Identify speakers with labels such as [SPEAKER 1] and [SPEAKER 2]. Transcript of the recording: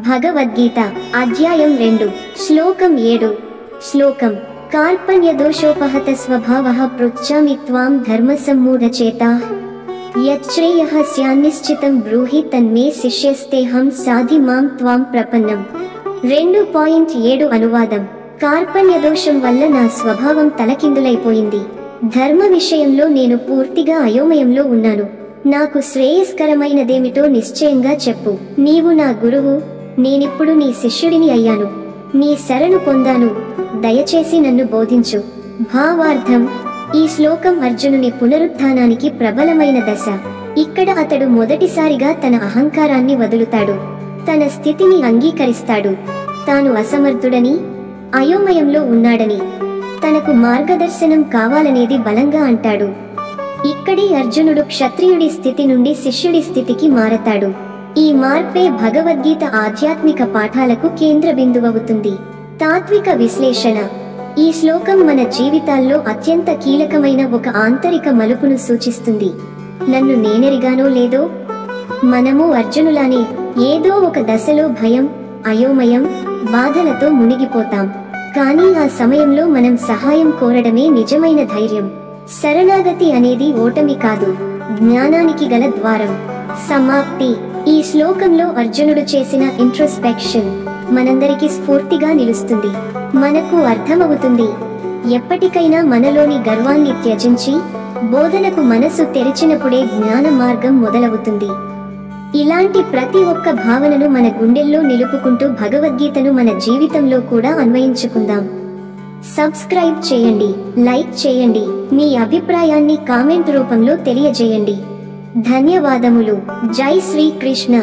[SPEAKER 1] భగవద్గీత అధ్యాయం 2 శ్లోకం 7 శ్లోకం కార్పణ్యదోషోపహత స్వభావః పృచ్ఛామి త్వాం ధర్మసమ్మూఢచేతాః యచ్ఛ్రేయః స్యాన్నిశ్చితం బ్రూహి తన్మే శిష్యస్తేహం సాధి మాం త్వాం ప్రపన్నం. 2.7 అనువాదం. కార్పణ్యదోషం వల్ల నా స్వభావం తలకిందులైపోయింది. ధర్మ విషయంలో నేను పూర్తిగా అయోమయంలో ఉన్నాను. నాకు శ్రేయస్కరమైనదేమిటో నిశ్చయంగా చెప్పు. నీవు నా గురువు, నేనిప్పుడు నీ శిష్యుడిని అయ్యాను. నీ శరణు పొందాను, దయచేసి నన్ను బోధించు. భావార్థం: ఈ శ్లోకం అర్జునుని పునరుత్థానానికి ప్రబలమైన దశ. ఇక్కడ అతడు మొదటిసారిగా తన అహంకారాన్ని వదులుతాడు, తన స్థితిని అంగీకరిస్తాడు. తాను అసమర్థుడని, అయోమయంలో ఉన్నాడని, తనకు మార్గదర్శనం కావాలనేది బలంగా అంటాడు. ఇక్కడి అర్జునుడు క్షత్రియుడి స్థితి నుండి శిష్యుడి స్థితికి మారతాడు. ఈ మార్పే భగవద్గీత ఆధ్యాత్మిక పాఠాలకు కేంద్ర బిందువవుతుంది. తాత్విక విశ్లేషణ: ఈ శ్లోకం మన జీవితాల్లో అత్యంత కీలకమైన ఒక ఆంతరిక మలుపును సూచిస్తుంది. నన్ను నేనెరిగానో లేదో, మనము అర్జునులానే ఏదో ఒక దశలో భయం, అయోమయం, బాధలతో మునిగిపోతాం. కానీ ఆ సమయంలో మనం సహాయం కోరడమే నిజమైన ధైర్యం. శరణాగతి అనేది ఓటమి కాదు, జ్ఞానానికి గల ద్వారం. సమాప్తి: ఈ శ్లోకంలో అర్జునుడు చేసిన ఇంట్రోస్పెక్షన్ మనందరికీ స్ఫూర్తిగా నిలుస్తుంది. మనకు అర్థమవుతుంది, ఎప్పటికైనా మనలోని గర్వాన్ని త్యజించి బోధనకు మనసు తెరిచినప్పుడే జ్ఞాన మార్గం మొదలవుతుంది. ఇలాంటి ప్రతి ఒక్క భావనను మన గుండెల్లో నిలుపుకుంటూ భగవద్గీతను మన జీవితంలో కూడా అన్వయించుకుందాం. సబ్స్క్రైబ్ చేయండి, లైక్ చేయండి, మీ అభిప్రాయాన్ని కామెంట్ రూపంలో తెలియజేయండి. ధన్యవాదములు. జై శ్రీకృష్ణ.